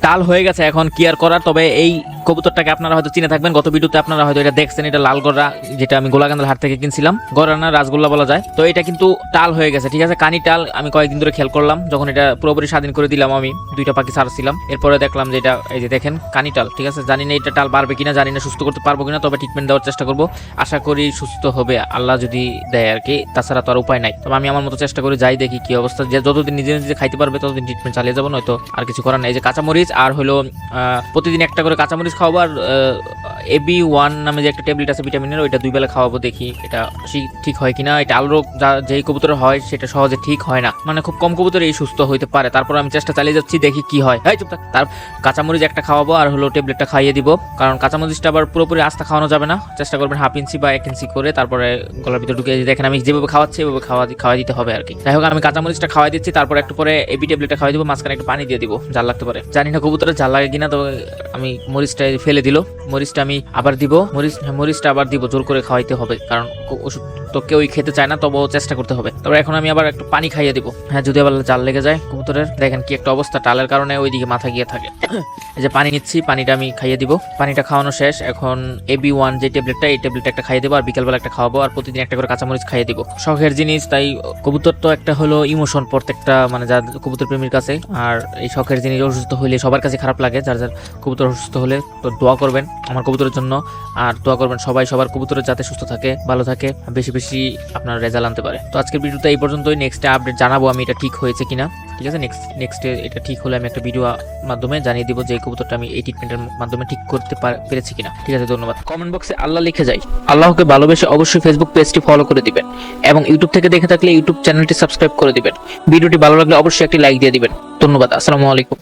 টাল হয়ে গেছে, এখন কি আর করার। তবে এই কবুতরটাকে আপনারা হয়তো চিনে থাকবেন, গত ভিডিওতে আপনারা হয়তো এটা দেখছেন। এটা লাল গড়া, যেটা আমি গোলাকান্দার হাট থেকে কিনছিলাম, গড়া না রাসগোল্লা বলা যায়। তো এটা কিন্তু টাল হয়ে গেছে, ঠিক আছে, কানি টাল। আমি কয়েকদিন ধরে খেয়াল করলাম, যখন এটা পুরোপুরি স্বাধীন করে দিলাম, আমি 2টা পাখি ছাড়ছিলাম, এরপরে দেখলাম যে এটা, এই যে দেখেন, কানি টাল, ঠিক আছে। জানি না এটা টাল বাড়বে কিনা, জানি না সুস্থ করতে পারবো কিনা, তবে ট্রিটমেন্ট দেওয়ার চেষ্টা করবো। আশা করি সুস্থ হবে, আল্লাহ যদি দেয় আর কি, তাছাড়া তো আর উপায় নাই। তবে আমি আমার মতো চেষ্টা করে যাই, দেখি কি অবস্থা। যে যতদিন নিজে নিজে খাইতে পারবে ততদিন ট্রিটমেন্ট চালিয়ে যাবো, নয়তো আর কিছু করার নাই। এই যে কাঁচামরিচ আর হলো প্রতিদিন একটা করে কাঁচামরিচ খাওয়াবো, আর AB1 নামে যে একটা ট্যাবলেট আছে ভিটামিনের, ওইটা 2 বেলা খাওয়াবো, দেখি এটা ঠিক হয় কিনা। এটা আল রোগ যেই কবুতর হয় সেটা সহজে ঠিক হয় না, মানে খুব কম কবুতর এই সুস্থ হইতে পারে। তারপর আমি চেষ্টা চালিয়ে যাচ্ছি, দেখি কি হয়। চুপ থাক। তার কাঁচামরিচ একটা খাওয়াবো, আর হলো ট্যাবলেটটা খাইয়ে দিব, কারণ কাঁচামরিচটা আবার পুরোপুরি আস্তা খাওয়ানো যাবে না। চেষ্টা করবেন 1/2 ইঞ্চি বা 1 ইঞ্চি করে, তারপরে গলার ভিতরে ঢুকে। দেখেন আমি যেভাবে খাওয়াচ্ছি এভাবে খাওয়া দিতে হবে আর কি। যাই হোক, আমি কাঁচামরিচটা খাওয়াই দিচ্ছি, তারপর একটু পরে এবি ট্যাবলেটটা খাওয়াই দিব, মাঝখানে একটু পানি দিয়ে দিব, জাল লাগতে পারে। জানি না কবুতরের জাল লাগে কিনা, তো আমি মরিচটা ফেলে দিল। মরিচটা আমি আবার দিব, মরিচটা আবার দিব, জোর করে খাওয়াইতে হবে, কারণ ওষুধ তো কেউই খেতে চায় না, তবুও চেষ্টা করতে হবে। তবে এখন আমি আবার একটু পানি খাইয়ে দিব। হ্যাঁ, যদি আবার জাল লেগে যায় কবুতরের, দেখেন কি একটা অবস্থা, টালের কারণে ওইদিকে মাথা গিয়ে থাকে। এই যে পানি নিচ্ছি, পানিটা আমি খাইয়ে দিব। পানিটা খাওয়ানো শেষ, এখন AB1 যে ট্যাবলেটটা, এই ট্যাবলেটটা একটা খাইয়ে দেবো, আর বিকালবেলা একটা খাওয়াবো, আর প্রতিদিন একটা করে কাঁচামরিচ খাইয়ে দিব। শখের জিনিস, তাই কবুতর তো একটা হলো ইমোশন প্রত্যেকটা, মানে যার কবুতর প্রেমীর কাছে। আর এই শখের জিনিস অসুস্থ হইলে সবার কাছে খারাপ লাগে, যার যার কবুতর অসুস্থ হলে। তো দোয়া করবেন আমার কবুতরের জন্য, আর দোয়া করবেন সবাই সবার কবুতরের যাতে সুস্থ থাকে, ভালো থাকে, বেশি বেশি আপনার রেজাল্ট আনতে পারে। তো আজকের ভিডিওটা এই পর্যন্তই। নেক্সটে আপডেট জানাবো আমি এটা ঠিক হয়েছে কিনা, ঠিক আছে। নেক্সটে এটা ঠিক হলে আমি একটা ভিডিও মাধ্যমে জানিয়ে দিব যে এই কবুতরটা আমি এই ট্রিটমেন্টের মাধ্যমে ঠিক করতে পেরেছি কিনা, ঠিক আছে। ধন্যবাদ। কমেন্ট বক্সে আল্লাহ লিখে যাই। আল্লাহকে ভালোবেসে অবশ্যই ফেসবুক পেজটি ফলো করে দিবেন, এবং ইউটিউব থেকে দেখে থাকলে ইউটিউব চ্যানেলটি সাবস্ক্রাইব করে দিবেন। ভিডিওটি ভালো লাগলে অবশ্যই একটি লাইক দিয়ে দিবেন। ধন্যবাদ। আসসালামু আলাইকুম।